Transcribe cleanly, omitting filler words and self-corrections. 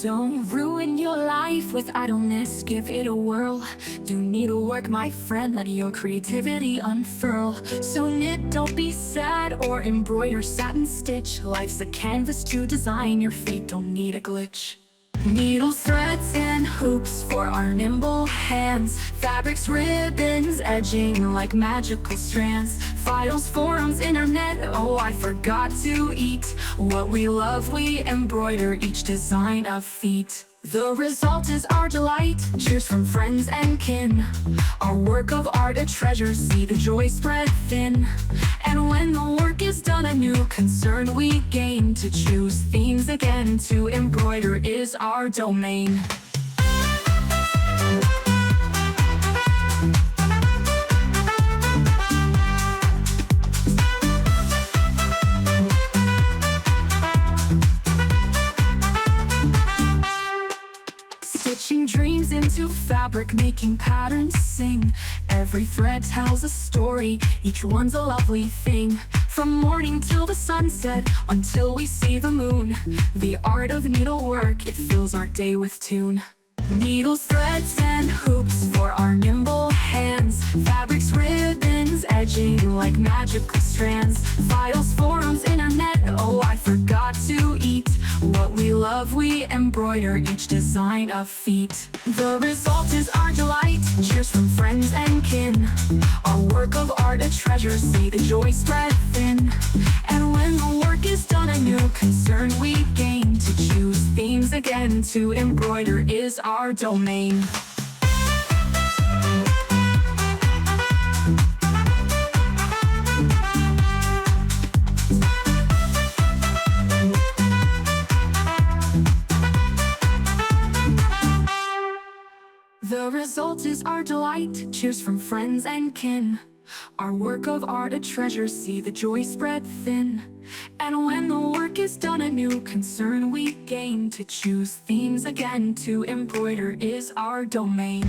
Don't ruin your life with idleness, give it a whirl. Do needlework, my friend, let your creativity unfurl. So knit, don't be sad, or embroider, satin stitch. Life's a canvas to design, your feet don't need a glitch. Needles, threads, and hoops for our nimble hands. Fabrics, ribbons, edging like magical strands. Files, forums, internet, oh I forgot to eat. What we love we embroider, each design of feet. The result is our delight, cheers from friends and kin. Our work of art a treasure, see the joy spread thin. And when the work is done, a new concern we gain. To choose themes again, to embroider is our domain. Stitching dreams into fabric, making patterns sing. Every thread tells a story, each one's a lovely thing. From morning till the sunset, until we see the moon. The art of needlework, it fills our day with tune. Needles, threads, and hoops for our nimble hands. Fabrics, ribbons, edging like magical strands. Files, forums, internet, oh I forgot to eat. What we love we embroider, each design of feet. The result is our delight, cheers from friends and kin. Our work of art a treasure, see the joy spread thin. And when the work is done, a new concern we gain. To choose themes again, to embroider is our domain. The result is our delight, cheers from friends and kin. Our work of art a treasure, see the joy spread thin. And when the work is done, a new concern we gain. To choose themes again, to embroider is our domain.